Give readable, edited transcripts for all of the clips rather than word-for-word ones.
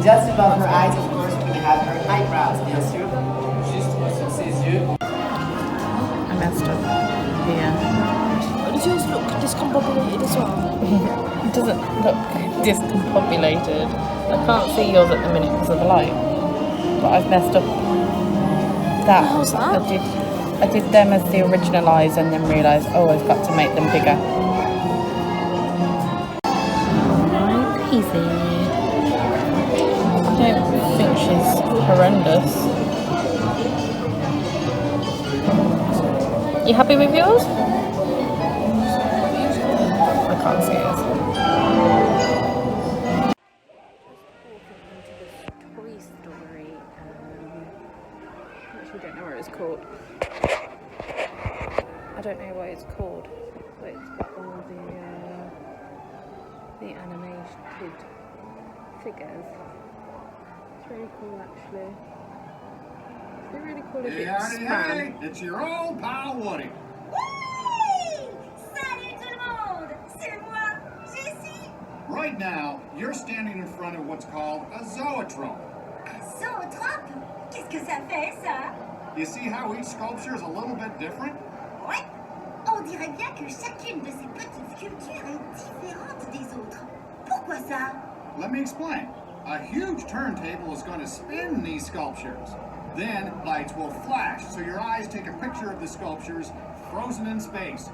just above her eyes, of course, we're going to have her eyebrows, bien sûr. Juste sur ses yeux. I messed up. Yeah. Does yours look discombobulated as well? It doesn't look discombobulated. I can't see yours at the minute because of the light. But I've messed up that. How's that? I did them as the original eyes and then realised, oh, I've got to make them bigger. Easy. I don't think she's horrendous. You happy with yours? I can't see yours. Toy Story. Actually, don't know what it's called. I don't know what it's called, but it's got all the animated figures. It's really cool, actually. It'd be really cool if it expanded. It's your old pal Woody. Oui! Salut tout le monde! C'est moi, Jessie! Right now, you're standing in front of what's called a zoetrope. Un zootrope? Qu'est-ce que ça fait, ça? You see how each sculpture is a little bit different? Ouais. On dirait bien que chacune de ces petites sculptures est différente des autres. Pourquoi ça? Let me explain. A huge turntable is going to spin these sculptures. Then lights will flash, so your eyes take a picture of the sculptures frozen in space.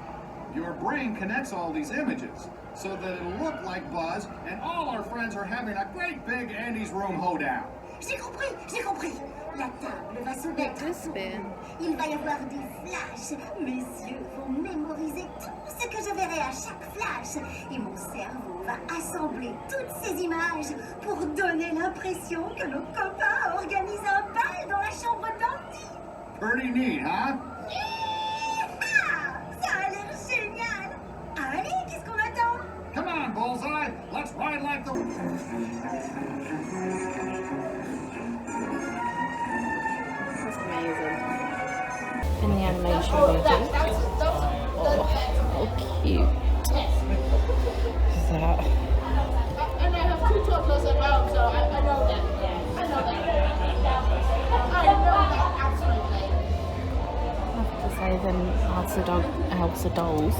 Your brain connects all these images so that it'll look like Buzz and all our friends are having a great big Andy's Room hoedown. J'ai compris. La table va se mettre à tourner. Il va y avoir des flashs. Mes yeux vont mémoriser tout ce que je verrai à chaque flash. Et mon cerveau va assembler toutes ces images pour donner l'impression que nos copains organisent un bal dans la chambre d'Andy. Pretty neat, huh? Yeehaw! Ça a l'air génial. Allez, qu'est-ce qu'on attend? Come on, Bullseye. Let's ride like the... That's amazing. In the animation movie. Oh, how cute is that? And I have two toddlers around, so I know that. I know that absolutely. I have to say then Elsa dolls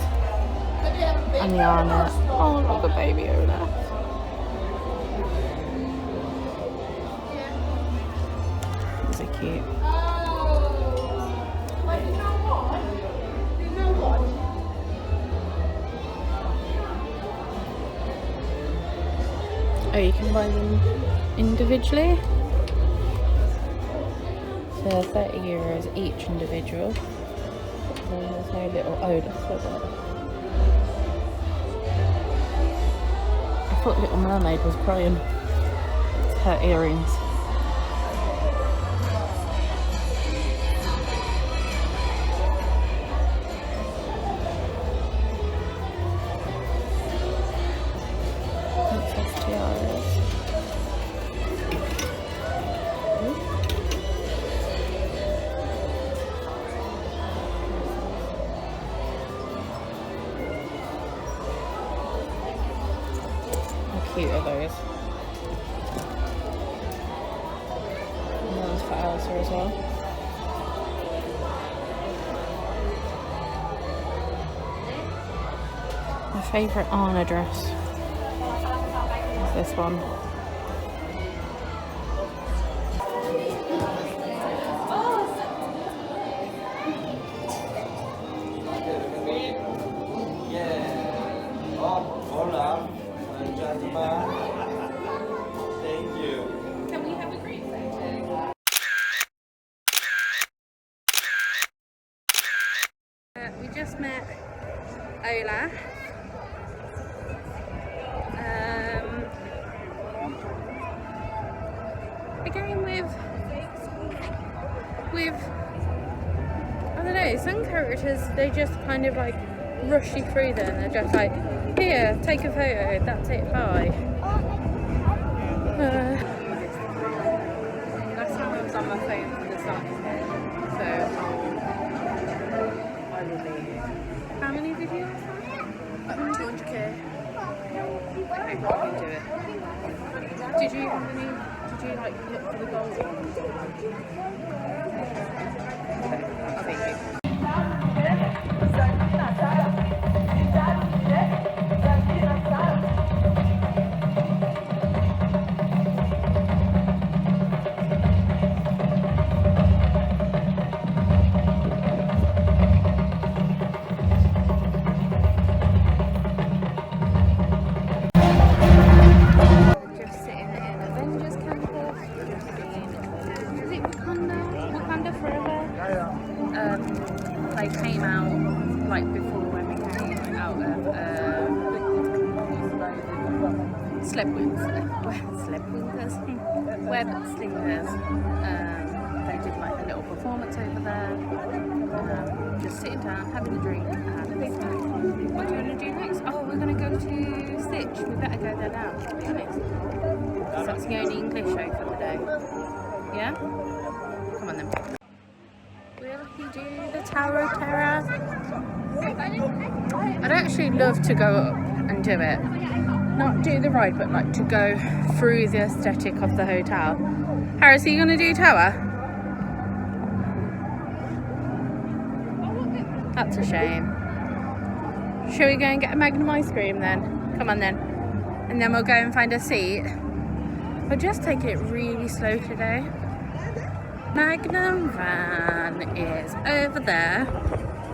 and the Anna. Oh, look at baby over there. These are cute. Oh, you can buy them individually for €30 each individual. There's no little Olaf for that. I thought Little Mermaid was crying. It's her earrings. Princess tiaras. How cute are those? And one's for Elsa as well. My favourite Anna dress is this one. Olaf and gentlemen, thank you. Can we have a great photo? We just met Olaf. Again with I don't know, some characters they just kind of like rush you through them. They're just like, here, take a photo, that's it, bye. Last time I was on my phone for the sign, so I will leave. How many did you have? 200k. Okay, I can do it. Did you have any? you like look for the gold ones? I'll beat you. Just sitting in Avengers Campus. Is it Wakanda? Wakanda Forever? They came out like before when we came out of Web Slingers. They did like a little performance over there. Just sitting down, having a drink, and what do you want to do next? Oh, we're going to go to Stitch. We better go there now, to be honest. So that's the only English show for the day. Yeah? Come on then. Will he do the Tower of Terror? I'd actually love to go up and do it. Not do the ride, but like to go through the aesthetic of the hotel. Harris, are you going to do Tower? That's a shame. Shall we go and get a Magnum ice cream then? Come on then. And then we'll go and find a seat. We'll just take it really slow today. Magnum van is over there.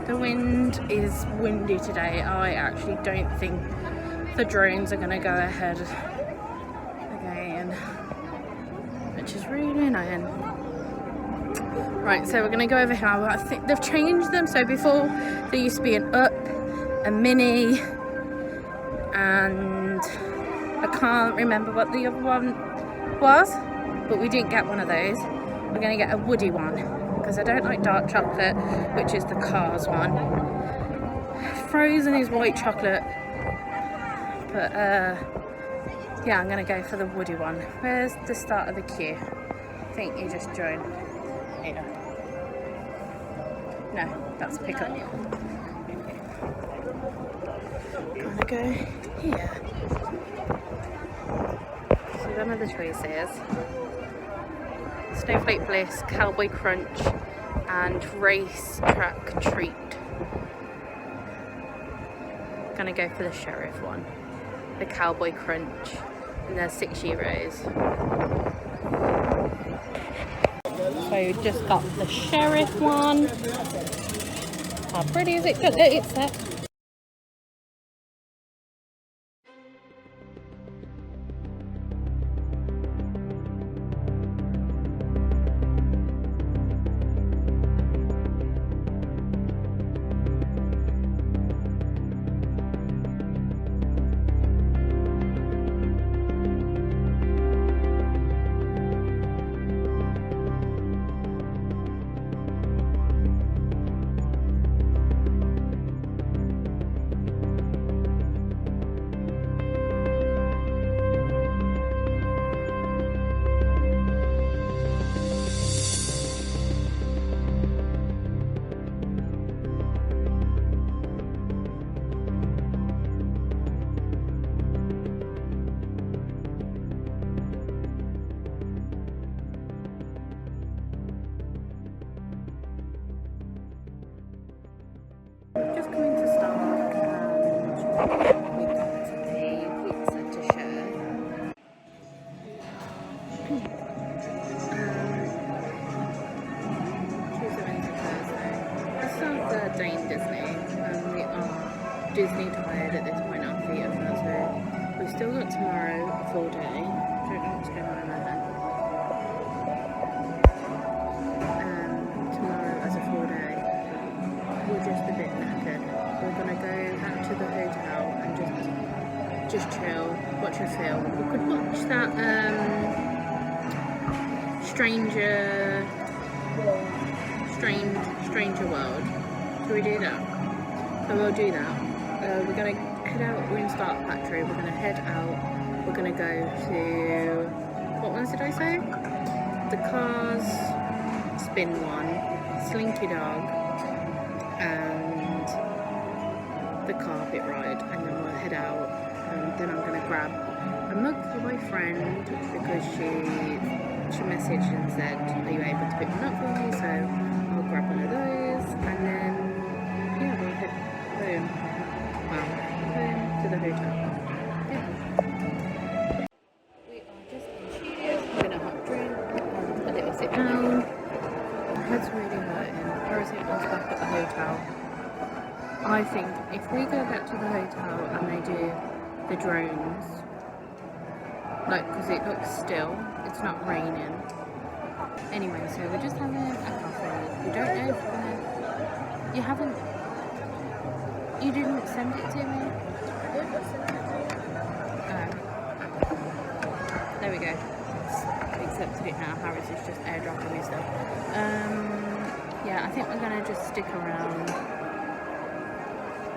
The wind is windy today. I actually don't think the drones are going to go ahead again, which is really annoying. Right, so we're going to go over here. I think they've changed them. So before there used to be an up, a mini, and I can't remember what the other one was, but we didn't get one of those. We're going to get a woody one because I don't like dark chocolate, which is the Cars one. Frozen is white chocolate, but yeah, I'm going to go for the woody one. Where's the start of the queue? I think you just join here. No, that's pickup. Gonna go here. So one of the choices: Snowflake Bliss, Cowboy Crunch, and Race Track Treat. Gonna go for the Sheriff one, the Cowboy Crunch, and they're €6. So we just got the Sheriff one. How pretty is it? It's there. Just coming to Starbucks and we got a pizza to share. Tuesday, Wednesday, Thursday. This is the day in Disney, and we are Disney tired at this point on the Thursday. We've still got tomorrow a full day. Don't know what's going on there. Tomorrow as a full day. We're just a bit knackered. We're gonna go back to the hotel and just chill, watch a film. We could watch that Stranger World. Should we do that? So we'll do that. We're gonna head out. We're in Stark Factory. We're gonna head out. We're gonna go to, what ones did I say? The Cars Spin one, Slinky Dog, and the carpet ride, and then we'll head out, and then I'm going to grab a mug for my friend because she she messaged and said, are you able to pick one up for me? So I'll grab one of those and then, yeah, we'll head home. Well, home to the hotel. Yeah. We are just in Cheers, having a hot drink, a little sit down. My head's really hurting. Parasite was back at the hotel. I think if we go back to the hotel and they do the drones, like, because it looks still, it's not raining. Anyway, so we're just having a coffee. We don't know if we're gonna... You didn't send it to me? Oh. There we go. Accepted it now. Harris is just airdropping me stuff. Yeah, I think we're gonna just stick around.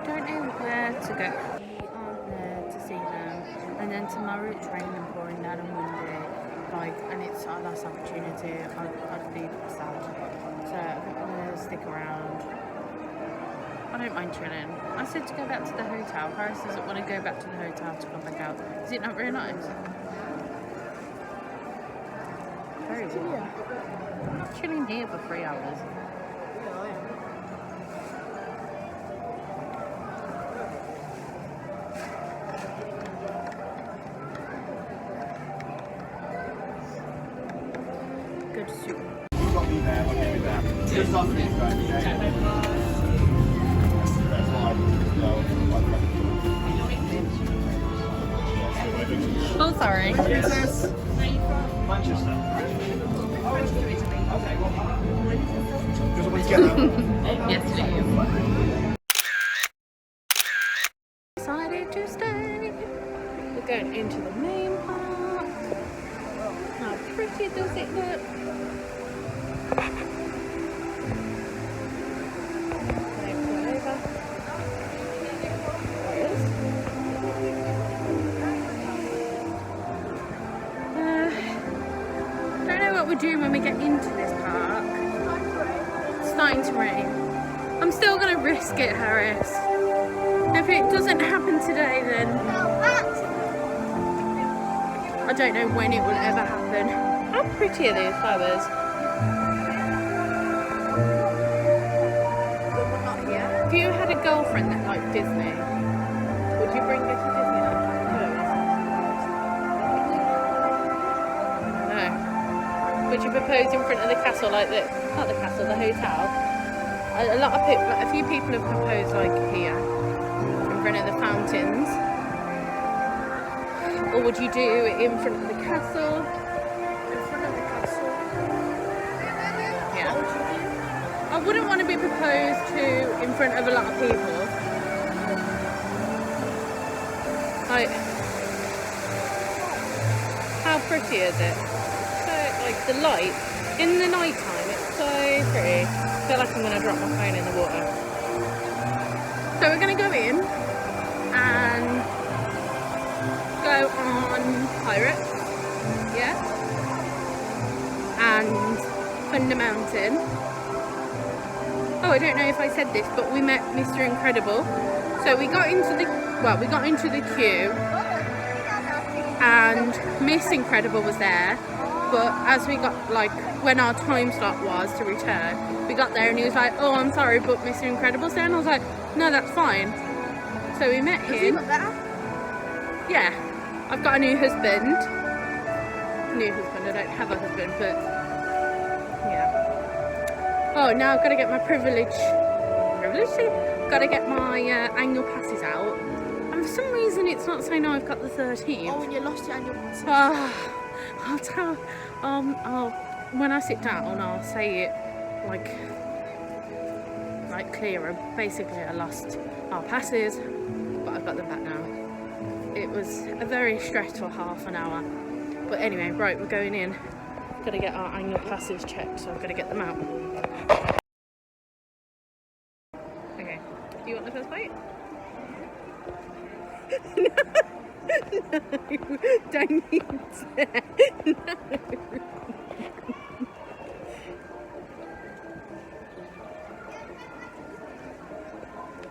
Don't know where to go. We aren't there to see them. And then tomorrow it's raining pouring down on Monday. Like, and it's our last opportunity. I'd be sad. So I think we're gonna stick around. I don't mind chilling. I said to go back to the hotel. Harris doesn't want to go back to the hotel to come back out. Is it not very nice? Very warm. Yeah. I'm not chilling here for 3 hours. Good soup. Oh, sorry. Yes, please. Decided to stay. We're going into the main park. How pretty does it look? Don't know what we're doing when we get into this park. It's starting to rain. I'm still going to risk it, Harris. If it doesn't happen today, then I don't know when it will ever happen. How pretty are these flowers? If you had a girlfriend that liked Disney, would you bring her to Disneyland? No. Would you propose in front of the castle, like the, not the castle, the hotel? A lot of people, a few people have proposed like here, in front of the fountains. Or would you do it in front of the castle? In front of the castle. Yeah. I wouldn't want to be proposed to in front of a lot of people. Like, how pretty is it? So, like, the light in the night time, it's so pretty. I feel like I'm gonna drop my phone in the water. So we're gonna go in and go on Pirates, yeah, and Thunder Mountain. Oh, I don't know if I said this, but we met Mr. Incredible. So we got into the queue, and Miss Incredible was there. But as we got, like, when our time slot was to return, we got there and he was like, "Oh, I'm sorry, but Mr. Incredible's there." And I was like, "No, that's fine." So we met him. Yeah, I've got a new husband. I don't have a husband, but yeah. Oh, now I've got to get my gotta get my annual passes out. And for some reason it's not saying I've got the 13th. Oh, and you lost your annual passes. I'll tell, when I sit down, I'll say it like clearer. Basically, I lost our passes, but I've got them back now. It was a very stressful half an hour. But anyway, right, we're going in. Gotta get our annual passes checked, so I've got to get them out. Okay, do you want the first bite? No, don't eat it. No.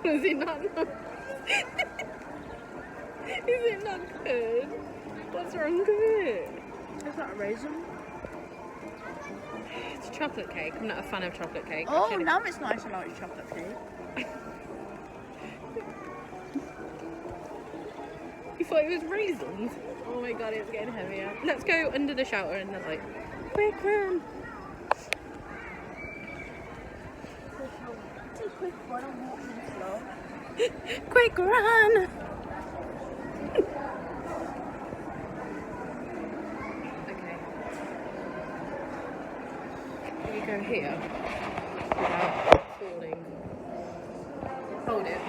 Is it not nice? Is it not good? What's wrong with it? Is that a raisin? chocolate cake. I'm not a fan of chocolate cake. Oh, actually. now it's nice and like chocolate cake. You thought it was raisins? Oh my god, it's getting heavier. Let's go under the shelter in the light. Quick run! Quick one, I'm walking slow. Quick run! Okay. We go here without falling. Hold it.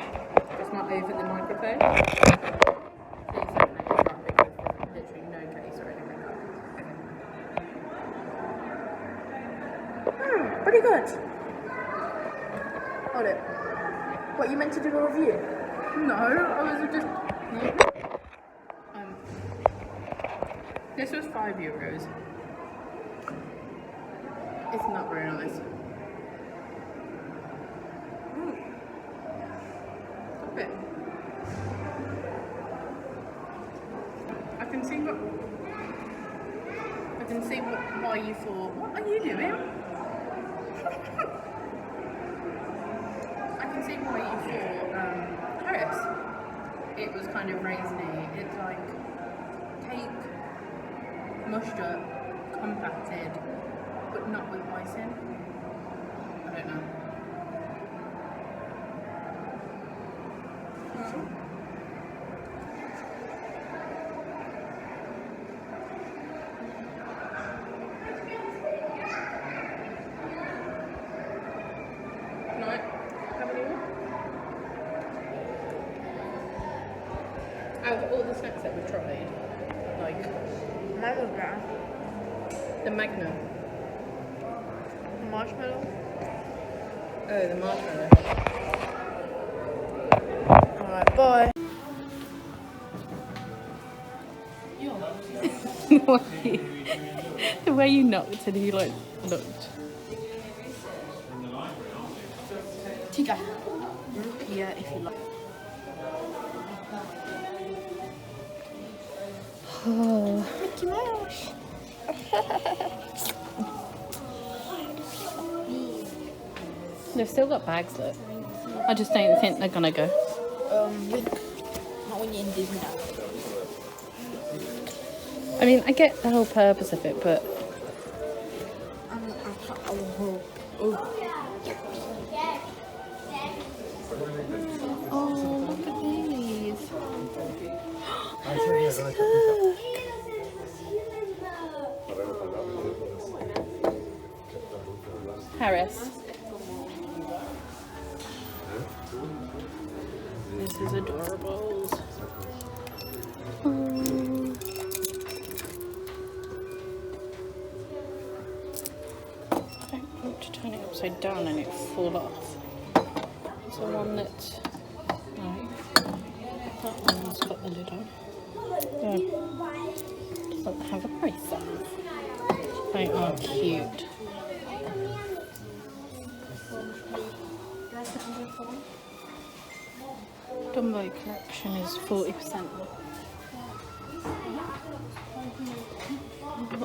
It's not over the microphone. Please don't let it drop because there's literally no case or anything. Okay. Pretty good. Hold it. What, you meant to do a review? No, I was just. This was €5. It's not very nice. Stop it. I can see why you thought. What are you doing? I can see why you thought Paris. It was kind of raisiny. It's like cake, mushed up, compacted, but not with icing. I don't know. Out of all the snacks that we've tried, like the Magnum, The marshmallow. oh the marshmallow. Alright, bye. The way you knocked and he like looked. Tika. Here if you like. Oh. Mickey Mouse. They've still got bags, look. I just don't think they're gonna go. Not when you're in Disneyland. I mean, I get the whole purpose of it, but oh, look at these. Harris, look. Harris. This is adorable. I don't want to turn it upside down and it fall off. It's the one that, no, that one's got the lid on. Doesn't have a price on. They are cute. Dumbo collection is 40% off.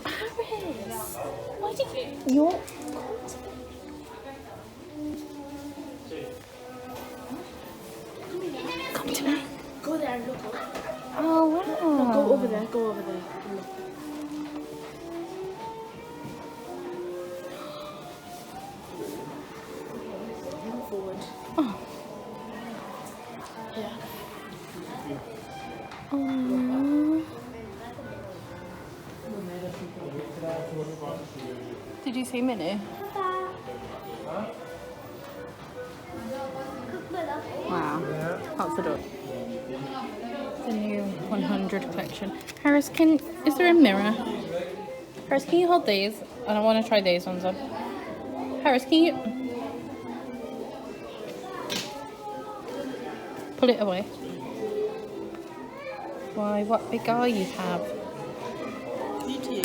Harris! Why did you... Come to me. Go there and look. Oh wow. No, go over there. Go over there. And look. Move forward. Oh. Yeah. Oh. Did you see Minnie? Wow, that's adorable. The new 100 collection. Harris, is there a mirror? Harris, can you hold these? And I want to try these ones on. Harris, can you pull it away? Why, what big eye you have. You too.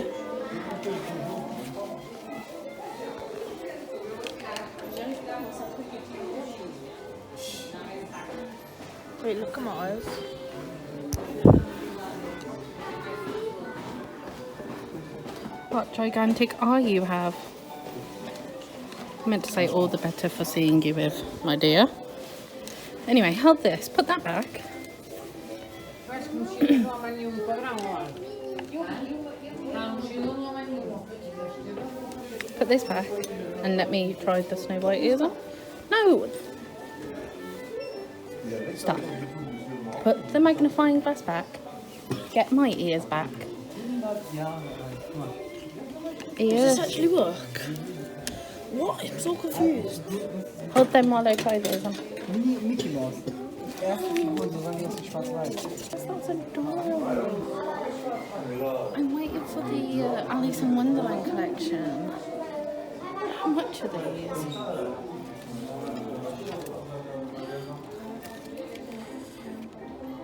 Wait, look at my eyes. What gigantic eye you have. I meant to say all the better for seeing you with, my dear. Anyway, hold this. Put that back. Put this back and let me try the Snow White ears on. No! Stop. Put the magnifying glass back. Get my ears back. Ears. Does this actually work? What? I'm so confused. Hold them while I try those on. Mickey Mouse. Erste Figur, so sagen jetzt schwarz-weiß. That's adorable. I'm waiting for the Alice in Wonderland collection. How much are these?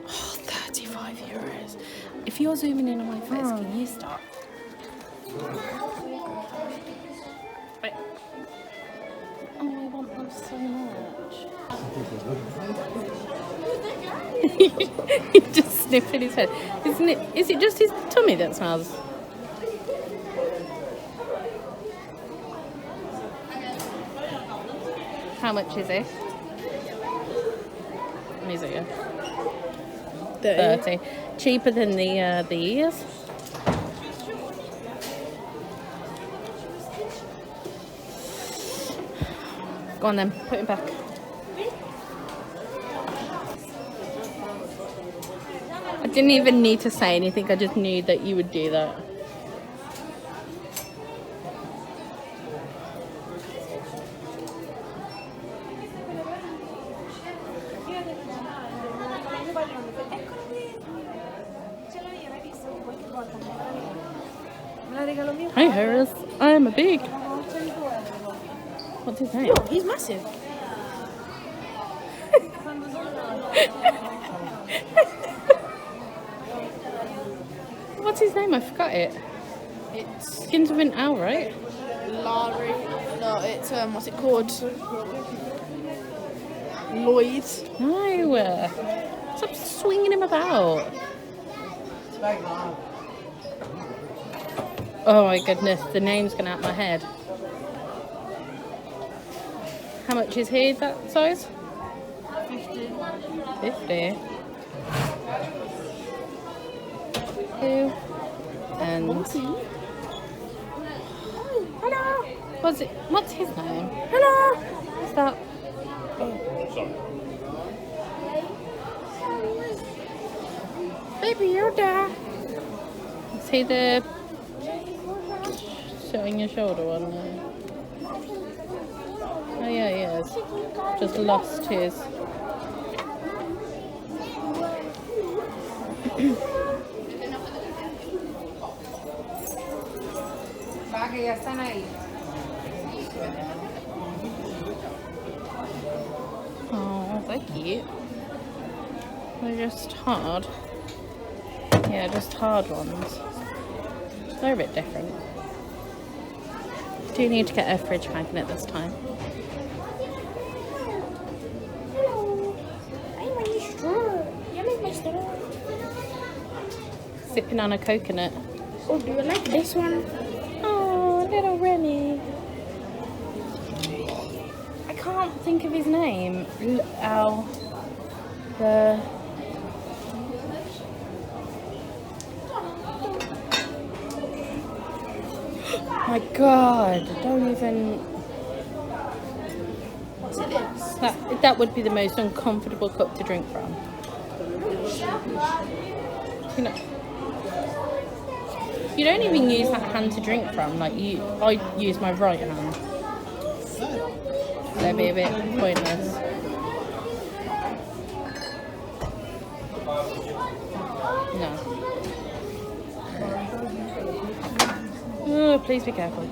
Oh, 35 euros. If you're zooming in on my face, can you stop? Wait. Oh, I want them so much. He's just sniffing his head. Isn't it? Is it just his tummy that smells? How much is it? Is it? 30. Cheaper than the ears. Go on then, put him back. I didn't even need to say anything, I just knew that you would do that. Hi Harris, I'm a big. What's his name? Oh, he's massive. What's his name? I forgot it. It's Skins of an Owl, right? Larry. No, it's what's it called? Lloyd. No. Stop swinging him about. Oh my goodness, the name's gone out of my head. How much is he that size? 50. Two. And hello. What's his name? Hello. Stop. Baby Yoda. Is he the showing your shoulder one there? Oh yeah, he is. Just lost his. Oh, they're cute. They're just hard. Yeah, just hard ones. They're a bit different. Do you need to get a fridge magnet this time? Sipping on a coconut. Oh, do you like this one? Oh, little Rennie. I can't think of his name. My God, don't even. What's it is? That would be the most uncomfortable cup to drink from. You know, you don't even use that hand to drink from. Like I use my right hand. That'd be a bit pointless. No. Oh, please be careful.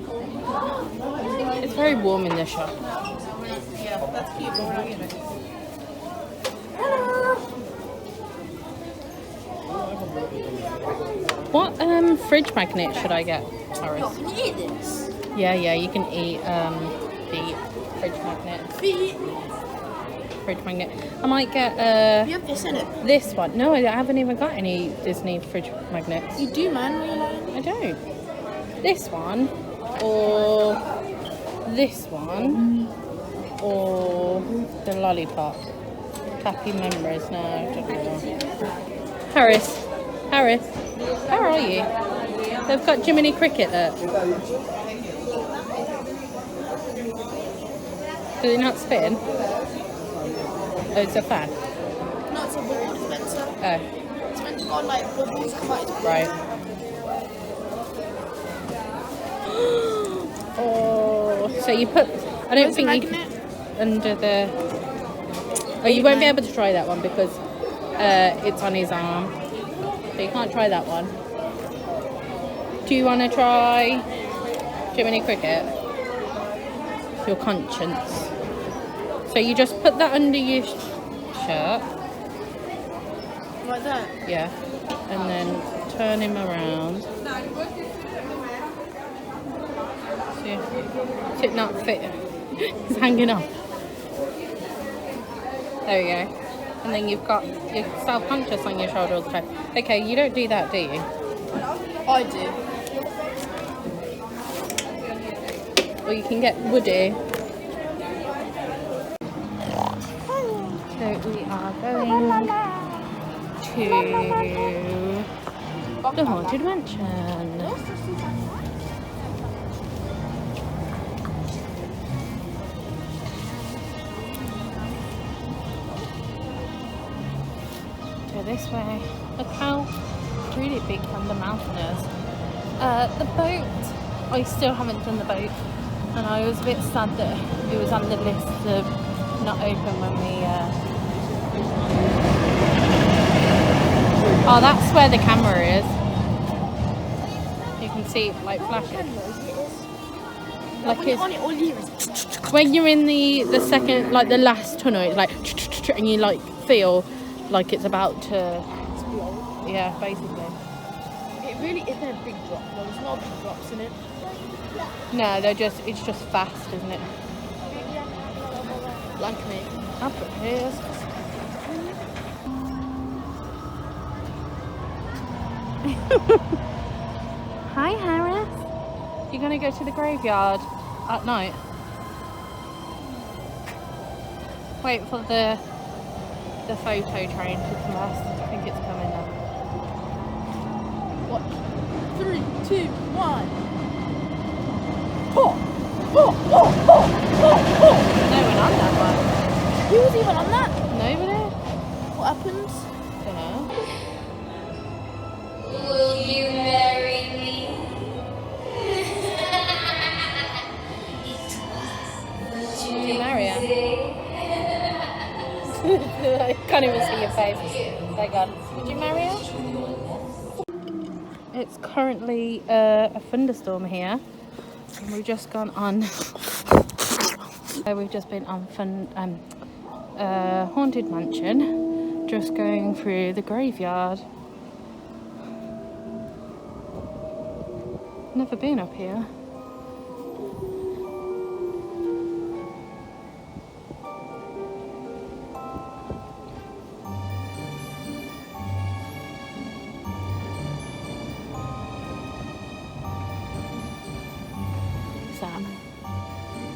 It's very warm in this shop. Yeah, that's cute, but we're not getting it. What fridge magnet should I get, Taurus? Oh, can you eat this? Yeah, you can eat the fridge magnet. Fridge magnet. I might get You have this in it. this one. No, I haven't even got any Disney fridge magnets. You do, man. What are you lying? I don't. This one or this one or the lollipop. Happy memories. No, I don't know. Harris, where are you? They've got Jiminy Cricket there. Does it not spin? Oh, it's a fan. No, it's a bubble dispenser. Oh, It's meant to go like bubbles come out. right. Oh, so you put. I don't think you under the. Oh, you won't be able to try that one because it's on his arm. So you can't try that one. Do you want to try Jiminy Cricket? Your conscience. So you just put that under your shirt. Like that? Yeah. And then turn him around. See? Is it not fit? It's hanging off. There we go. And then you've got your self-conscious on your shoulder all the time. Okay, you don't do that, do you? I do. Or you can get Woody. So we are going to the Haunted Mansion. Go this way. Look how really big and the mountain is. The boat, I still haven't done the boat, and I was a bit sad that it was on the list of not open when we oh, that's where the camera is. You can see it like flashing. Like it's when you're in the second, like the last tunnel, it's like and you like feel like it's about to, yeah, basically. It really isn't a big drop. There's no big drops in it. No, it's just fast, isn't it? Like me. Up here. Hi, Harris. You're gonna go to the graveyard at night? Wait for the photo train to come past. I think it's coming now. What? 3, 2, 1. No one on that one. Who was even on that? Nobody? What happens? Dunno. Will you marry me? Did you marry her? I can't even see your face. Thank God. Did you marry her? It's currently a thunderstorm here. And we've just gone on. We've just been on Haunted Mansion. Just going through the graveyard. Never been up here.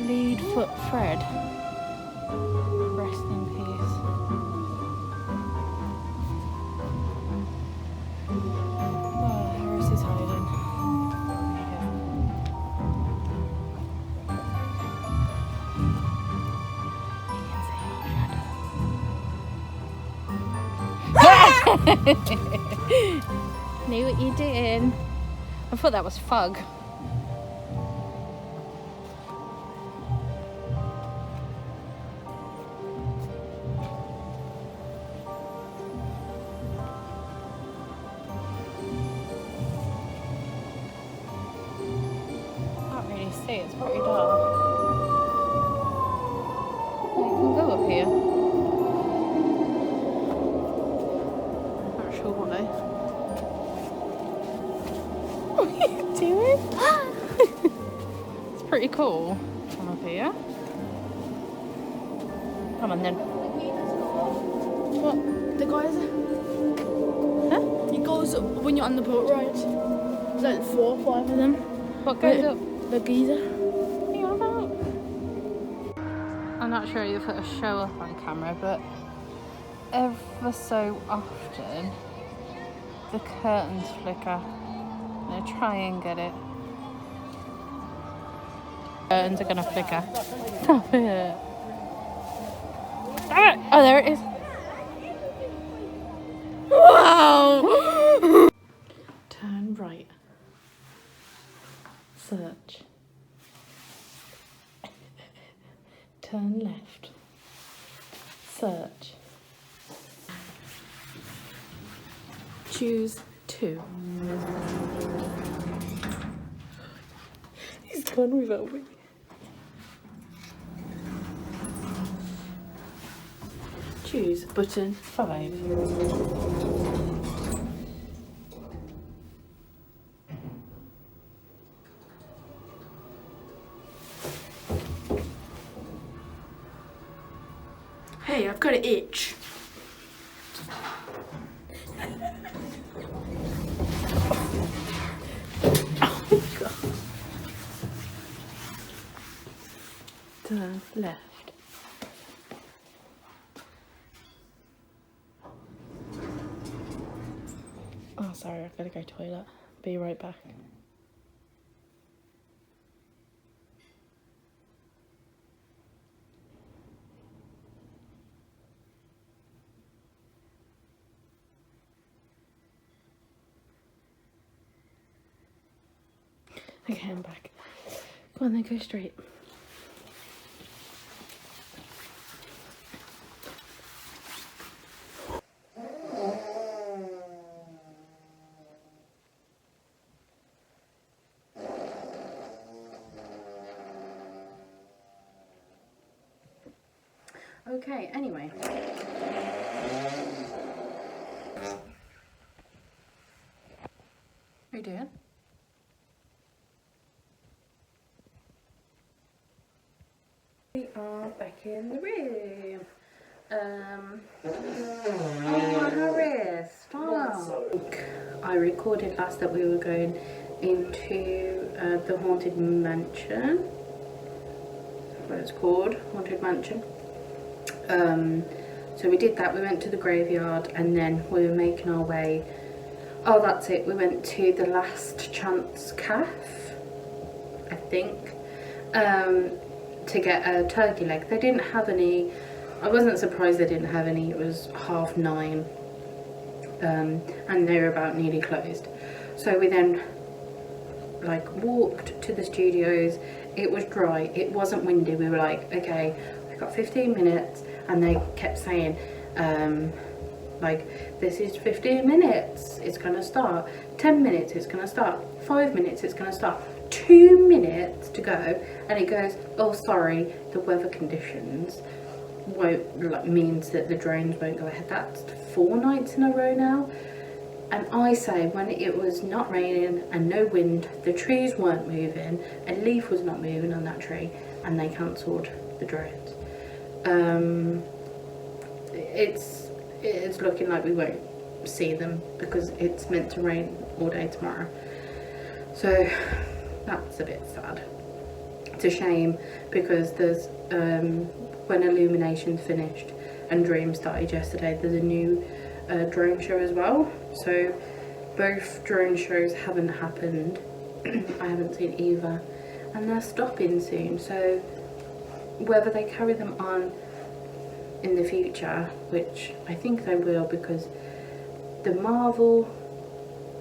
Leadfoot Fred. Rest in peace. Oh, Harris is hiding. Knew what you did. I thought that was fog. It's pretty dark. You can go up here. Not sure why. What are you doing? It's pretty cool. Come up here. Come on then. What? The guys? Huh? It goes up when you're on the boat ride. There's like 4 or 5 of them. What goes up? The geezer. What are you on about? not sure if it'll show up on camera, but ever so often the curtains flicker. I'm going to try and get it. Curtains are going to flicker. Stop it. Stop it. Oh, there it is. Wow. Turn right. Search. Turn left. Search. Choose 2. He's gone without me. Choose button 5. Hey, I've got an itch. Oh my god. Turn left. Oh, sorry, I've got to go toilet. Be right back. Okay, I'm back. Go on then, go straight. Okay, anyway. What are you doing? We are back in the room. Oh, Harris, stop. I recorded last that we were going into the Haunted Mansion. That's what it's called, Haunted Mansion. So we did that, we went to the graveyard, and then we were making our way. Oh, that's it, we went to the Last Chance Cafe, I think, to get a turkey leg. They didn't have any. I wasn't surprised they didn't have any. It was 9:30, and they were about nearly closed. So we then like walked to the studios. It was dry, it wasn't windy. We were like, okay, we've got 15 minutes, and they kept saying like, this is 15 minutes, it's gonna start. 10 minutes, it's gonna start. 5 minutes, it's gonna start. 2 minutes to go, and it goes, oh sorry, the weather conditions won't, means that the drones won't go ahead. That's 4 nights in a row now. And I say, when it was not raining and no wind, the trees weren't moving, a leaf was not moving on that tree, and they cancelled the drones. It's looking like we won't see them because it's meant to rain all day tomorrow. So that's a bit sad. It's a shame because there's when Illumination's finished and Dream started yesterday, there's a new drone show as well. So both drone shows haven't happened. I haven't seen either, and they're stopping soon. So whether they carry them on in the future, which I think they will, because the Marvel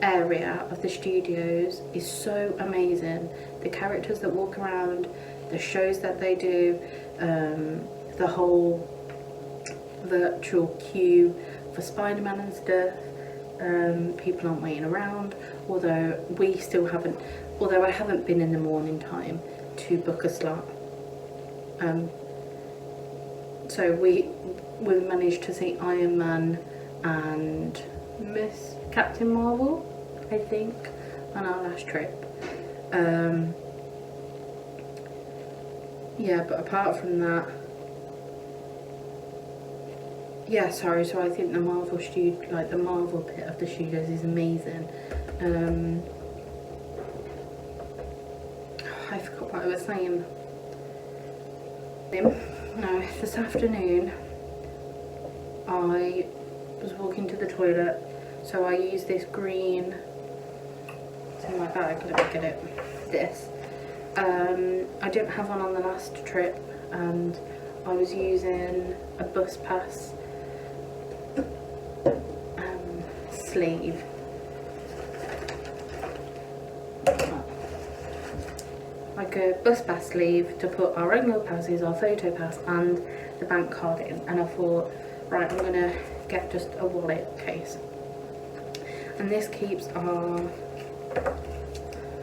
area of the studios is so amazing. The characters that walk around, the shows that they do, the whole virtual queue for Spider-Man and stuff. People aren't waiting around, although I haven't been in the morning time to book a slot. So we managed to see Iron Man and Miss Captain Marvel, I think, on our last trip. Yeah, but apart from that, yeah, sorry, so I think the Marvel the Marvel bit of the studios is amazing. I forgot what I was saying. Now, this afternoon, I was walking to the toilet, so I used this green, it's in my bag, let me get it, this. I didn't have one on the last trip, and I was using a bus pass sleeve. Like a bus pass sleeve to put our annual passes, our photo pass and the bank card in, and I thought, right, I'm gonna get just a wallet case, and this keeps our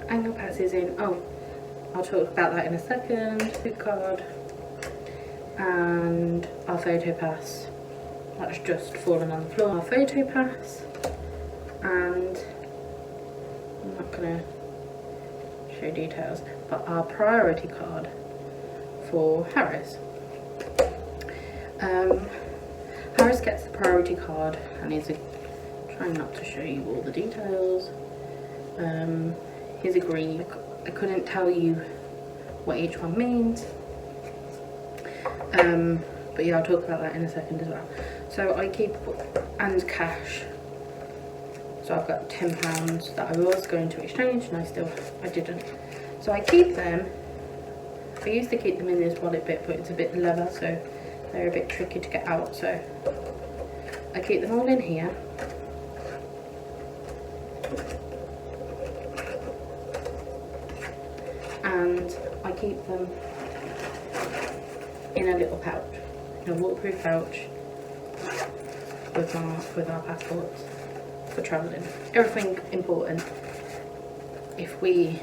annual passes in. Oh, I'll talk about that in a second. Food card and our photo pass, that's just fallen on the floor. Our photo pass, and I'm not gonna show details, but our priority card for Harris. Harris gets the priority card, and he's trying not to show you all the details. He's agreed. I couldn't tell you what each one means, but yeah, I'll talk about that in a second as well. So I keep, and cash. So I've got £10 that I was going to exchange, and I didn't. So I keep them. I used to keep them in this wallet bit, but it's a bit leather, so they're a bit tricky to get out. So I keep them all in here. And I keep them in a little pouch, in a waterproof pouch with our passports for travelling. Everything important. If we,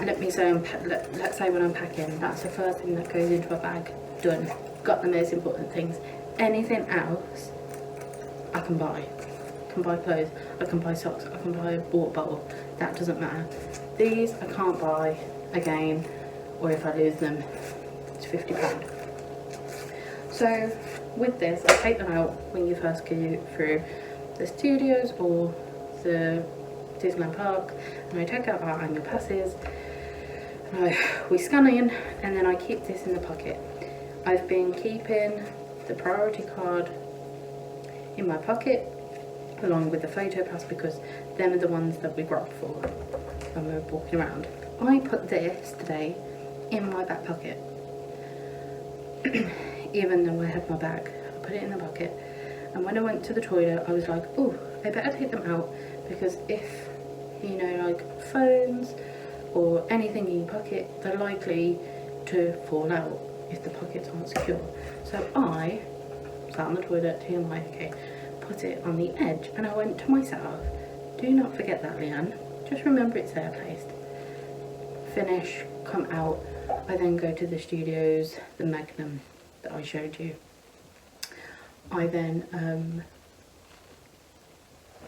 let's say when I'm packing, that's the first thing that goes into a bag. Done. Got the most important things. Anything else I can buy. I can buy clothes, I can buy socks, I can buy a water bottle. That doesn't matter. These I can't buy again, or if I lose them, it's £50. So with this, I take them out when you first go through the studios or the Disneyland park, and I take out our annual passes, and we scan in, and then I keep this in the pocket. I've been keeping the priority card in my pocket along with the photo pass, because them are the ones that we grabbed for when we were walking around. I put this today in my back pocket. Even though I had my bag, I put it in the pocket, and when I went to the toilet I was like, oh, I better take them out, because if, you know, like phones or anything in your pocket, they're likely to fall out if the pockets aren't secure. So I sat on the toilet, doing my okay, put it on the edge, and I went to myself, do not forget that, Leanne, just remember it's there placed. Finish, come out, I then go to the studios, the Magnum that I showed you. I then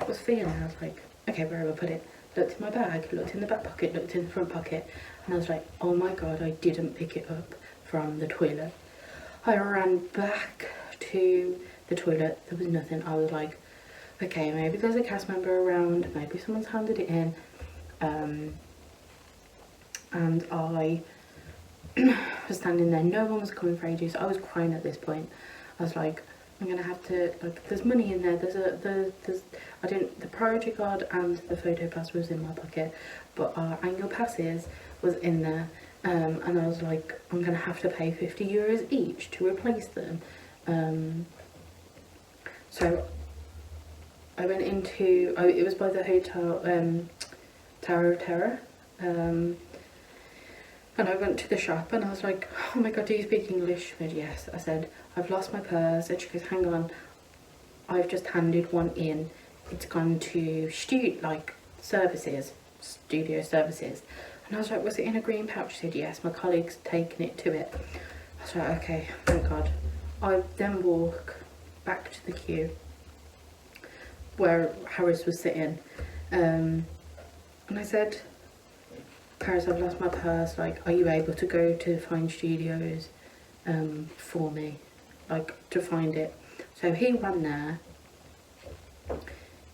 was feeling, I was like, okay, where do I put it? Looked in my bag, looked in the back pocket, looked in the front pocket, and I was like, oh my god, I didn't pick it up from the toilet. I ran back to the toilet, there was nothing. I was like, okay, maybe there's a cast member around, maybe someone's handed it in, and I was standing there, no one was coming for ages. I was crying at this point. I was like, I'm gonna have to, like, there's money in there, the priority card and the photo pass was in my pocket, but our annual passes was in there, and I was like, I'm gonna have to pay €50 each to replace them. So I went into, it was by the hotel, Tower of Terror, and I went to the shop and I was like, oh my god, do you speak English? She said yes. I said, I've lost my purse, and she goes, hang on, I've just handed one in, it's gone to studio services. And I was like, was it in a green pouch? She said yes, my colleague's taken it to it. I was like, okay, thank god. I then walk back to the queue where Harris was sitting, and I said, Harris, I've lost my purse, like, are you able to go to Find Studios for me, like, to find it? So he ran there,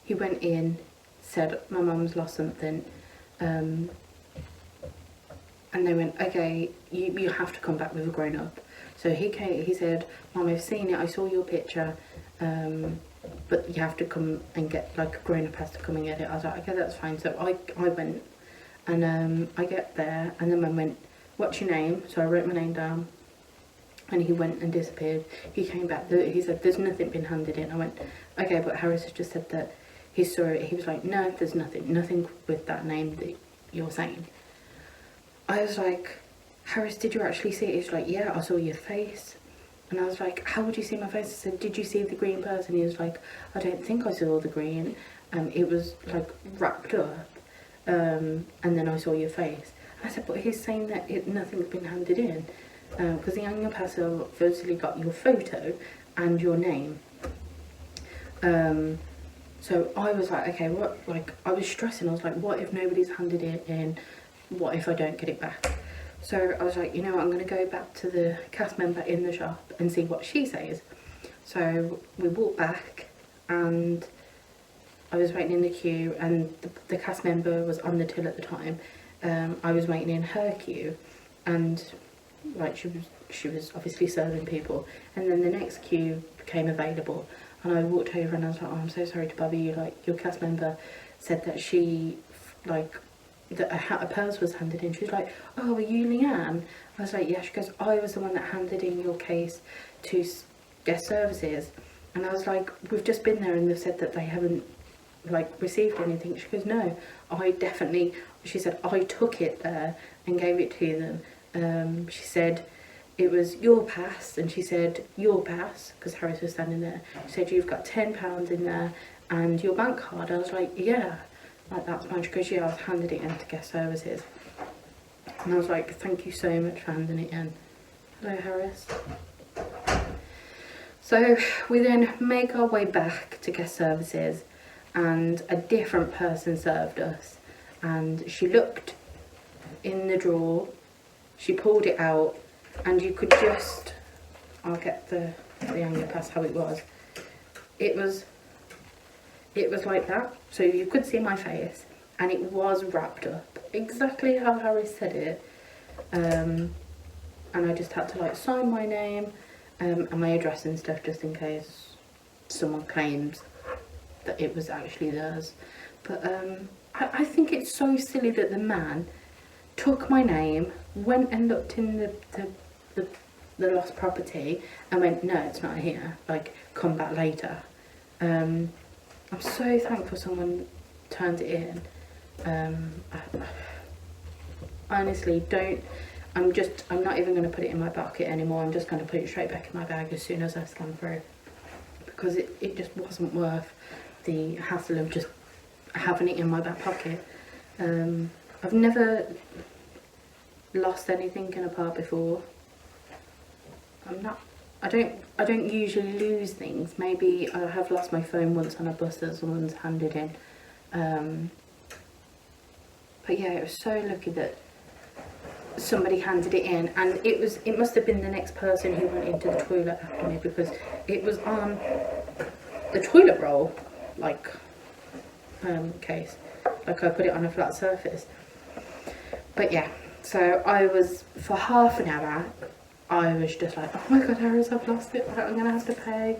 he went in, said my mum's lost something, and they went, okay, you have to come back with a grown-up. So he came, he said, Mum, I've seen it, I saw your picture, but you have to come and get, like, a grown-up has to come and get it. I was like, okay, that's fine. So I went, and I get there, and then Mum went, what's your name? So I wrote my name down, and he went and disappeared. He came back, he said, there's nothing been handed in. I went, okay, but Harris has just said that he saw it. He was like, no, there's nothing with that name that you're saying. I was like, Harris, did you actually see it? He's like, yeah, I saw your face. And I was like, how would you see my face? I said, did you see the green person? He was like, I don't think I saw the green. It was like wrapped up. And then I saw your face. And I said, but he's saying that nothing's been handed in. Because the annual pass obviously got your photo and your name. So I was like, okay, what, like, I was stressing. I was like, what if nobody's handed it in? What if I don't get it back? So I was like, you know what, I'm going to go back to the cast member in the shop and see what she says. So we walked back, and I was waiting in the queue, and the cast member was on the till at the time. I was waiting in her queue, and like she was obviously serving people, and then the next queue became available, and I walked over and I was like, oh, I'm so sorry to bother you, like, your cast member said that she, like, that a purse was handed in. She was like, oh, are you Leanne? I was like, yeah. She goes, I was the one that handed in your case to guest services. And I was like, we've just been there and they've said that they haven't, like, received anything. She goes, no, I definitely, she said, I took it there and gave it to them. She said it was your pass, and she said, your pass, because Harris was standing there. She said, you've got £10 in there and your bank card. I was like, yeah. Like, that's mine. Because yeah, I was handed it in to guest services, and I was like, thank you so much for handing it in. Hello, Harris. So we then make our way back to guest services, and a different person served us, and she looked in the drawer, she pulled it out, and you could just, I'll get the angle past how it was. It was like that, so you could see my face, and it was wrapped up exactly how Harris said it, and I just had to, like, sign my name and my address and stuff, just in case someone claims that it was actually theirs. But I think it's so silly that the man took my name, went and looked in the lost property and went, no, it's not here, like, come back later. I'm so thankful someone turned it in. Honestly, I'm not even going to put it in my pocket anymore. I'm just going to put it straight back in my bag as soon as I scan through, because it just wasn't worth the hassle of just having it in my back pocket. I've never lost anything in a park before. I don't usually lose things. Maybe I have lost my phone once on a bus that someone's handed in. But yeah, it was so lucky that somebody handed it in, and it must have been the next person who went into the toilet after me, because it was on the toilet roll, like, case. Like, I put it on a flat surface. But yeah, so I was, for half an hour, I was just like, oh my god, Harris, I've lost it, I'm gonna have to pay.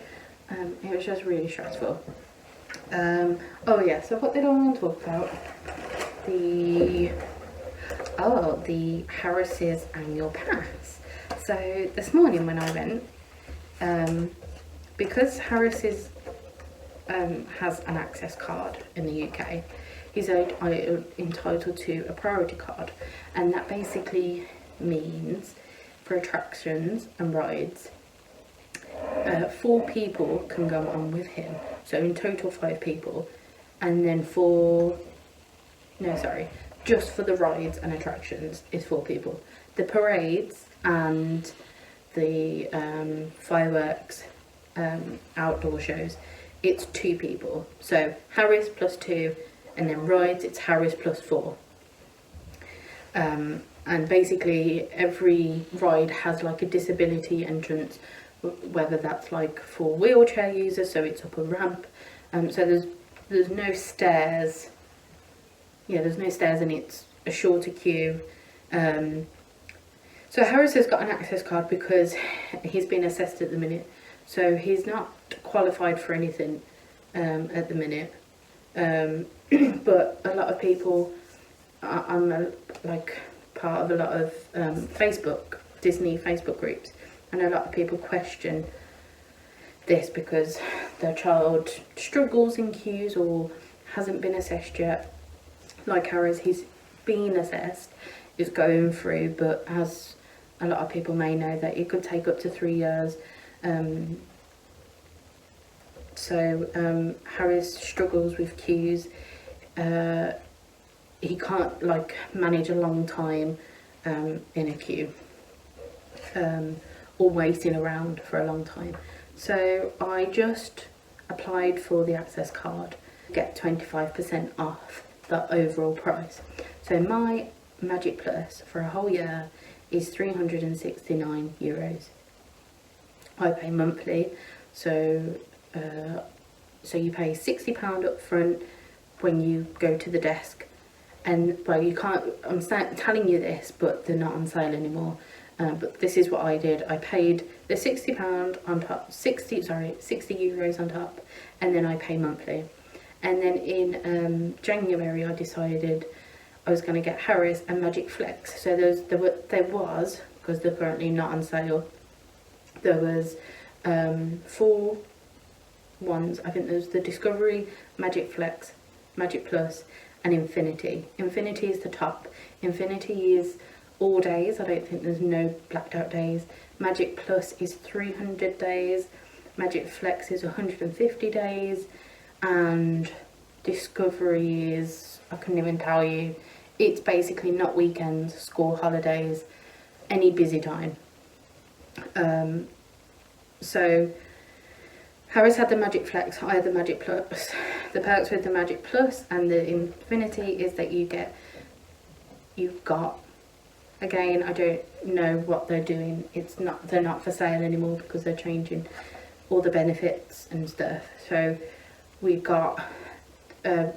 It was just really stressful. Oh yeah, so what did I want to talk about? The Harris's annual pass. So this morning when I went, because Harris's has an access card in the UK, he's entitled to a priority card, and that basically means for attractions and rides, 4 people can go on with him, so in total 5 people, and then just for the rides and attractions is 4 people. The parades and the fireworks, outdoor shows, it's 2 people. So Harris plus 2, and then rides, it's Harris plus 4. And basically every ride has like a disability entrance, whether that's like for wheelchair users, so it's up a ramp. So there's no stairs. Yeah, there's no stairs, and it's a shorter queue. So Harris has got an access card because he's been assessed at the minute. So he's not qualified for anything at the minute. But a lot of people, I'm like part of a lot of Disney Facebook groups, and a lot of people question this because their child struggles in queues or hasn't been assessed yet. Like Harris, he's been assessed, is going through, but as a lot of people may know, that it could take up to 3 years. Harris struggles with queues. He can't like manage a long time in a queue or waiting around for a long time. So I just applied for the access card, get 25% off the overall price. So my Magic Plus for a whole year is €369. I pay monthly, so you pay £60 up front when you go to the desk, and well, you can't, I'm telling you this, but they're not on sale anymore. But this is what I did. I paid the £60 on top, €60 on top, and then I pay monthly. And then in January, I decided I was going to get Harris and Magic Flex. So there was, because they're currently not on sale, there was 4 ones. I think there's the Discovery, Magic Flex, Magic Plus, and Infinity. Infinity is the top. Infinity is all days. I don't think there's no blacked out days. Magic Plus is 300 days. Magic Flex is 150 days. And Discovery is, I couldn't even tell you. It's basically not weekends, school holidays, any busy time. So Harris had the Magic Flex, I had the Magic Plus. The perks with the Magic Plus and the Infinity is that you've got, again, I don't know what they're doing. They're not for sale anymore because they're changing all the benefits and stuff. So we got,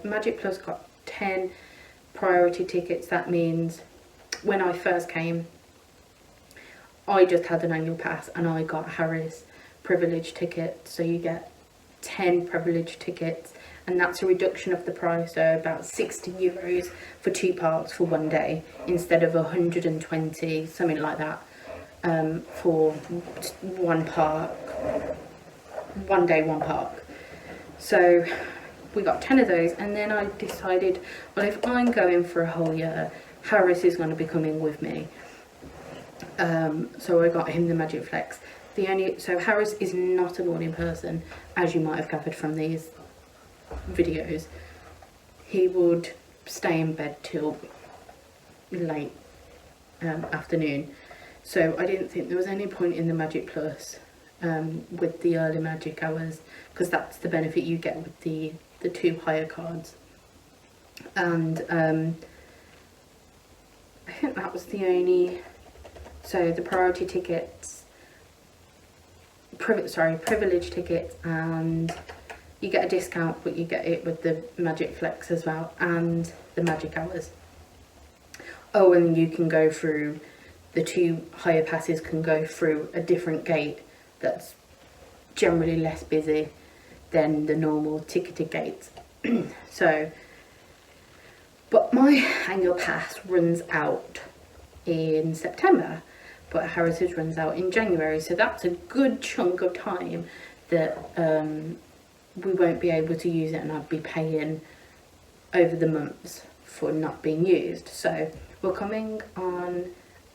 Magic Plus got 10 priority tickets. That means when I first came, I just had an annual pass and I got Harris privilege tickets. So you get 10 privilege tickets, and that's a reduction of the price, so about €60 for 2 parks for 1 day instead of 120, something like that, for 1 park, 1 day, 1 park. So we got 10 of those, and then I decided, well, if I'm going for a whole year, Harris is going to be coming with me. So I got him the Magic Flex. So Harris is not a morning person, as you might have gathered from these videos. He would stay in bed till late afternoon. So I didn't think there was any point in the Magic Plus with the early magic hours, because that's the benefit you get with the 2 higher cards. And I think that was the only, so the priority tickets, privilege tickets, and you get a discount, but you get it with the Magic Flex as well, and the magic hours. Oh, and you can go through, the 2 higher passes can go through a different gate that's generally less busy than the normal ticketed gates. So, but my annual pass runs out in September, but Harris's runs out in January, so that's a good chunk of time that we won't be able to use it, and I'd be paying over the months for not being used. So we're coming on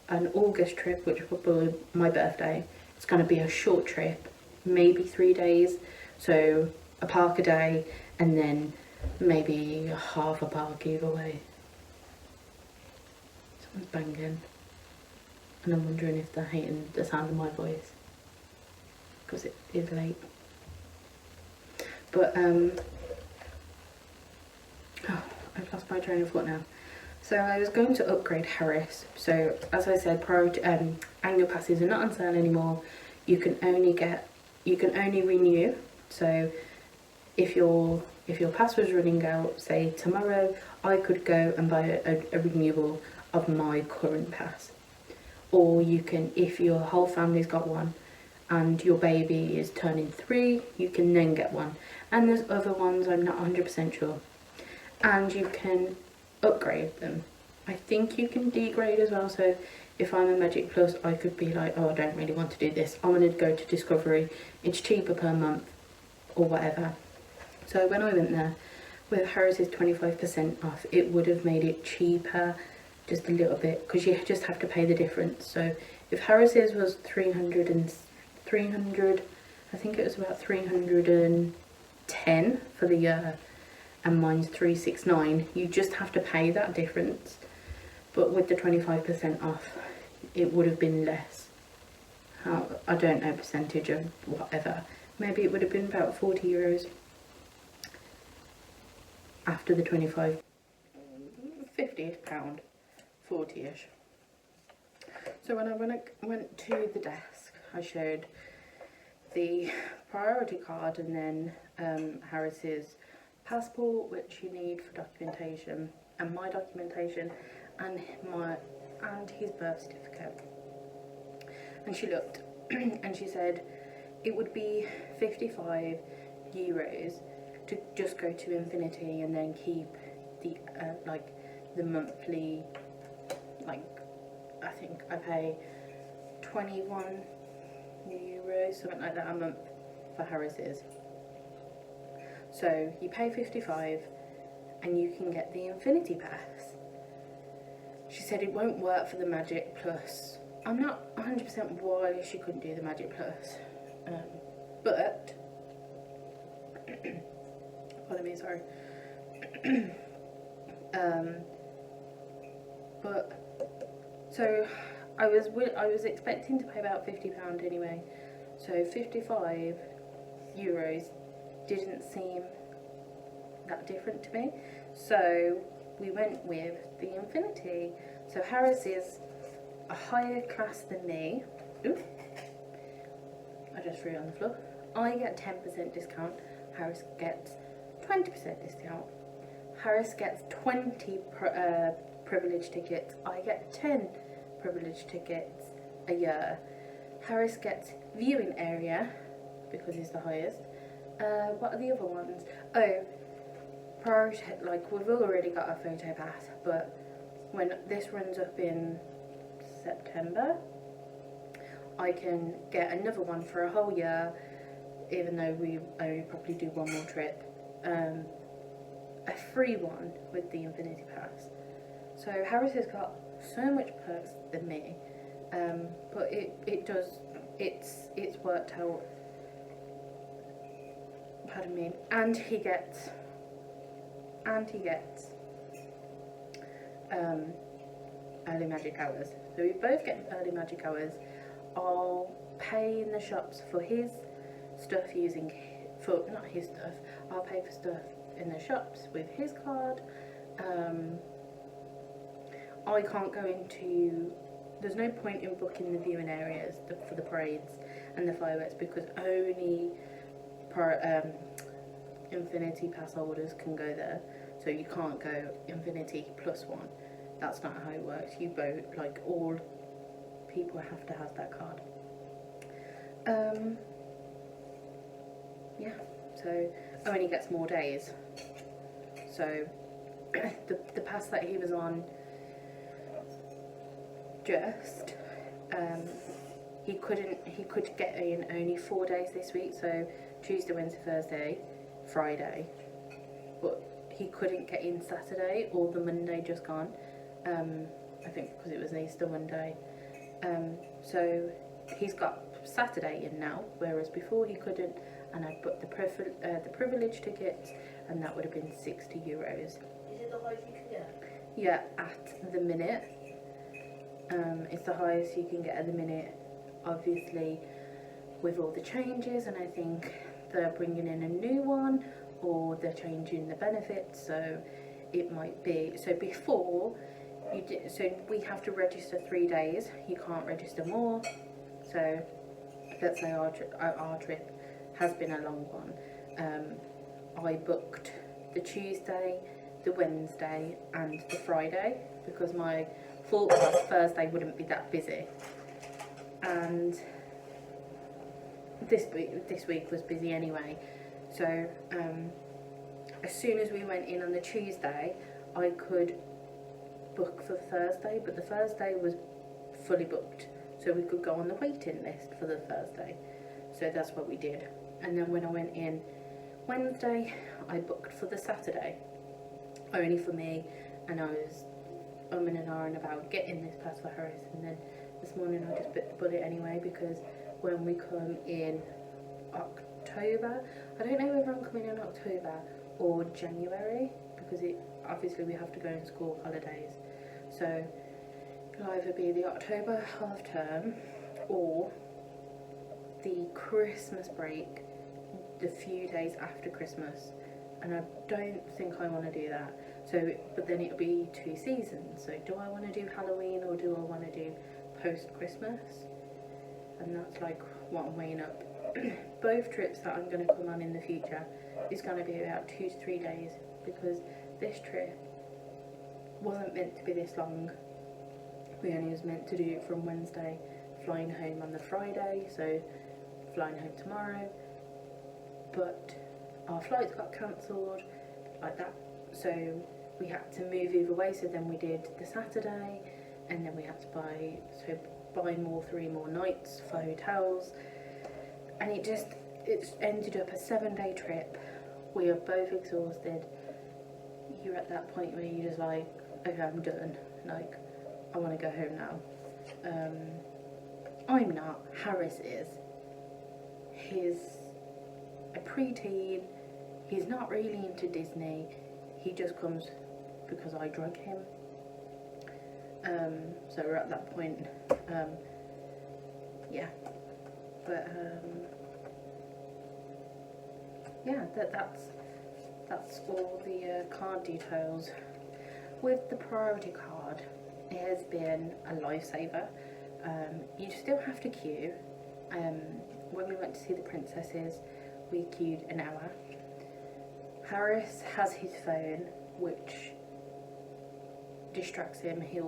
an August trip, which will be my birthday. It's going to be a short trip, maybe 3 days, so a park a day, and then maybe half a park either way. Someone's banging, and I'm wondering if they're hating the sound of my voice, because it is late. But oh, I've lost my train of thought now. So I was going to upgrade Harris. So as I said, annual passes are not on sale anymore. You can only renew. So if your pass was running out, say tomorrow, I could go and buy a renewal of my current pass. or you can, if your whole family's got one and your baby is turning 3, you can then get one. And there's other ones, I'm not 100% sure. And you can upgrade them. I think you can degrade as well, so if I'm a Magic Plus, I could be like, oh, I don't really want to do this, I'm going to go to Discovery, it's cheaper per month, or whatever. So when I went there, with Harris's 25% off, it would have made it cheaper just a little bit, because you just have to pay the difference. So if Harris's was 300, I think it was about 310 for the year, and mine's 369, you just have to pay that difference. But with the 25% off, it would have been less. I don't know percentage of whatever. Maybe it would have been about 40 euros after the 25, 50 pound, 40ish. So when I went to the desk, I showed the priority card and then Harris's passport, which you need for documentation, and my documentation, and his birth certificate. And she looked and she said it would be 55 euros to just go to Infinity and then keep the like the monthly, like I think I pay 21 euros, something like that a month for Harris's. So you pay 55 and you can get the Infinity Pass. She said it won't work for the Magic Plus. I'm not 100% why she couldn't do the Magic Plus, but pardon me, sorry. But so I was expecting to pay about £50 anyway, so 55 euros didn't seem that different to me, so we went with the Infinity. So Harris is a higher class than me. Ooh, I just threw it on the floor. I get 10% discount, Harris gets 20% discount. Harris gets 20 privilege tickets, I get 10 privilege tickets a year. Harris gets viewing area because he's the highest. What are the other ones? Oh, priority, like we've already got a photo pass, but when this runs up in September, I can get another one for a whole year, even though we only probably do one more trip. A free one with the Infinity Pass. So Harris has got so much perks than me, but it's worked out. Pardon me. And he gets early magic hours. So we both get early magic hours. I'll pay in the shops for his stuff not his stuff. I'll pay for stuff in the shops with his card. I can't go into. There's no point in booking the viewing areas for the parades and the fireworks because only Infinity Pass holders can go there. So you can't go Infinity plus one. That's not how it works. You both, like all people have to have that card. Yeah, so only gets more days. So the pass that he was on just he could get in only 4 days this week, so Tuesday, Wednesday, Thursday, Friday, but he couldn't get in Saturday or the Monday just gone, I think because it was Easter Monday, so he's got Saturday in now, whereas before he couldn't, and I booked the privilege tickets, and that would have been 60 euros. Is it the highest you can get? Yeah, at the minute. It's the highest you can get at the minute, obviously with all the changes, and I think they're bringing in a new one or they're changing the benefits, so it might be, so before you did, so we have to register 3 days, you can't register more. So let's say our trip has been a long one. I booked the Tuesday, the Wednesday and the Friday because my thought the Thursday wouldn't be that busy, and this week was busy anyway. So as soon as we went in on the Tuesday, I could book for Thursday, but the Thursday was fully booked, so we could go on the waiting list for the Thursday. So that's what we did. And then when I went in Wednesday, I booked for the Saturday, only for me, and I was in an hour and about getting this pass for Harris. And then this morning I just bit the bullet anyway, because when we come in October, I don't know whether I'm coming in October or January, because obviously we have to go in school holidays, so it'll either be the October half term or the Christmas break, the few days after Christmas, and I don't think I want to do that. So, but then it'll be 2 seasons, so do I want to do Halloween or do I want to do post-Christmas? And that's like what I'm weighing up. Both trips that I'm going to come on in the future is going to be about 2 to 3 days, because this trip wasn't meant to be this long. We only was meant to do it from Wednesday, flying home on the Friday, so flying home tomorrow, but our flights got cancelled like that, so we had to move either way. So then we did the Saturday, and then we had to buy 3 more nights for hotels, and it ended up a 7-day trip. We are both exhausted. You're at that point where you're just like, okay, I'm done, like I want to go home now. I'm not. Harris is. He's a preteen. He's not really into Disney. He just comes because I drug him. So we're at that point. Yeah. But yeah, that's all the card details. With the priority card, it has been a lifesaver. You still have to queue. When we went to see the princesses, we queued an hour. Harris has his phone, which distracts him. He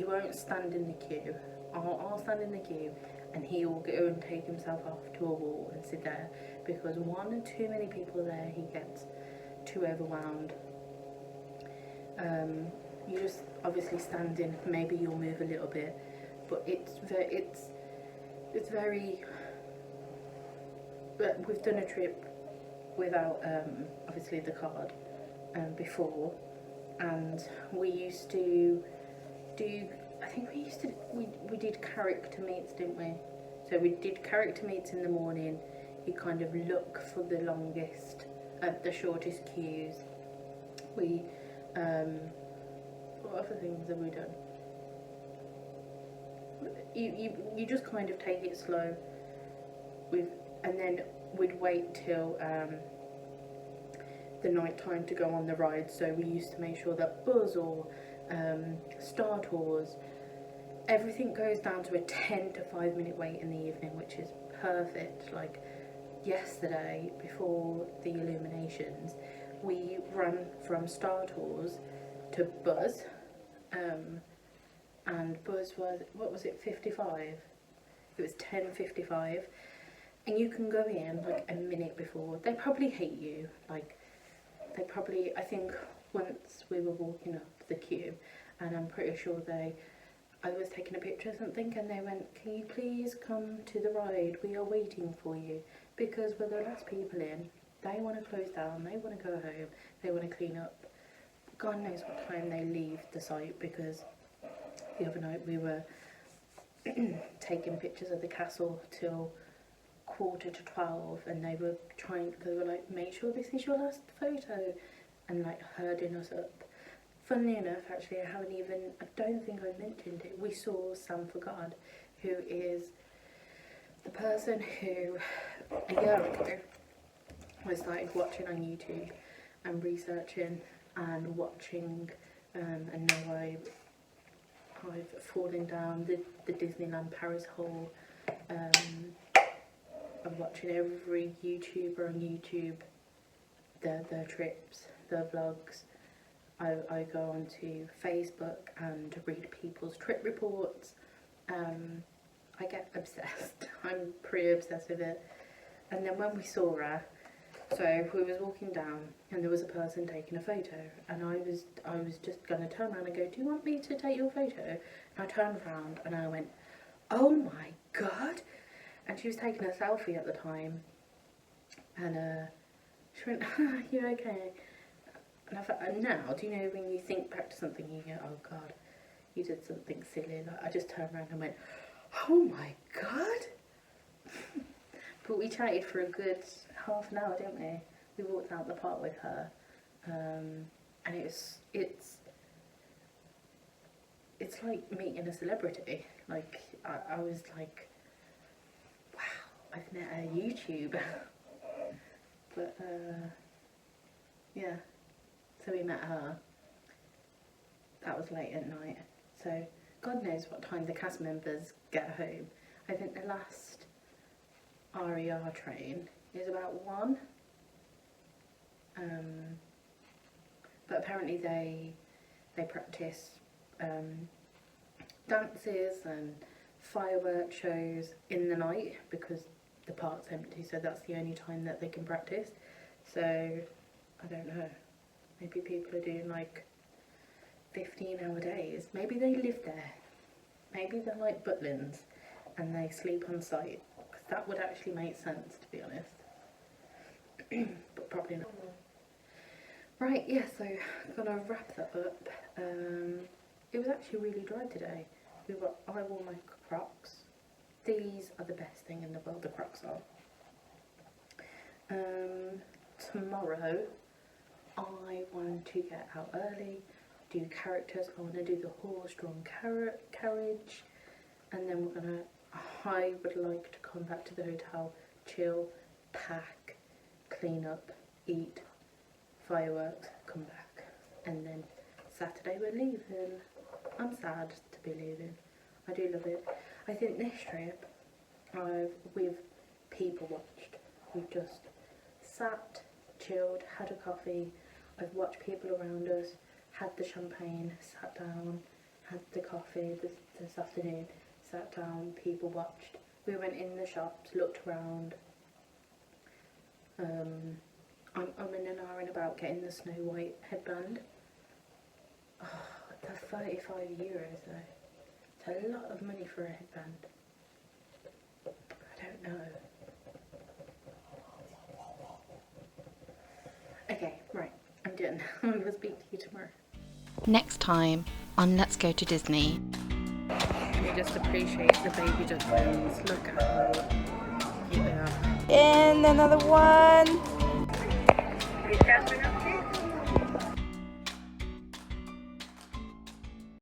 won't stand in the queue. I'll stand in the queue, and he will go and take himself off to a wall and sit there, because one or too many people there, he gets too overwhelmed. You just obviously stand in, maybe you'll move a little bit, but it's very. But we've done a trip without obviously the card before, and we used to do. I think we did character meets, didn't we? So we did character meets in the morning. You kind of look for the longest, the shortest queues. We what other things have we done? You just kind of take it slow. And then we'd wait till the night time to go on the ride. So we used to make sure that Buzz or Star Tours, everything goes down to a 10 to 5 minute wait in the evening, which is perfect. Like yesterday, before the illuminations, we ran from Star Tours to Buzz, and Buzz was, what was it, 55? It was 10:55, and you can go in like a minute before. They probably hate you, like they probably, I think once we were walking up the queue, and I'm pretty sure I was taking a picture or something, and they went, can you please come to the ride, we are waiting for you, because we're the last people in. They want to close down, they want to go home, they want to clean up. God knows what time they leave the site, because the other night we were taking pictures of the castle till 11:45, and they were like, make sure this is your last photo, and like herding us up. Funnily enough, actually, I don't think I mentioned it, we saw Sam Forgard, who is the person who a year ago I started watching on YouTube and researching and watching, and now I've fallen down the Disneyland Paris hole. I'm watching every YouTuber on YouTube, their trips, their vlogs. I go onto Facebook and read people's trip reports. I get obsessed. I'm pretty obsessed with it. And then when we saw her, so we was walking down and there was a person taking a photo, and I was just gonna turn around and go, do you want me to take your photo? And I turned around and I went, oh my god. And she was taking a selfie at the time, and she went, you okay? And I thought, now, do you know when you think back to something, you go, oh god, you did something silly. Like, I just turned around and went, oh my god. But we chatted for a good half an hour, didn't we? We walked out the park with her, and it's like meeting a celebrity. Like, I was like, wow, I've met a YouTuber. But yeah, so we met her. That was late at night, so God knows what time the cast members get home. I think the last RER train is about 1. But apparently they practice dances and firework shows in the night because the park's empty, so that's the only time that they can practice. So I don't know, maybe people are doing like 15-hour days. Maybe they live there. Maybe they're like Butlins and they sleep on site, because that would actually make sense, to be honest. But probably not. Right, yeah, so I'm gonna wrap that up. It was actually really dry today. I wore my Crocs. These are the best thing in the world, the Crocs are. Tomorrow I want to get out early, do characters. I want to do the horse-drawn carriage, and then I would like to come back to the hotel, chill, pack, clean up, eat, fireworks, come back, and then Saturday we're leaving. I'm sad to be leaving. I do love it. I think this trip we've people watched. We've just sat, chilled, had a coffee. I've watched people around us, had the champagne, sat down, had the coffee this afternoon, sat down, people watched. We went in the shops, looked around. I'm in an hour and about getting the Snow White headband. Oh, that's €35 though. It's a lot of money for a headband. I don't know. Okay, right, I'm done. I will speak to you tomorrow. Next time on Let's Go to Disney. We just appreciate the baby ducklings. Look at how cute they are. And another one.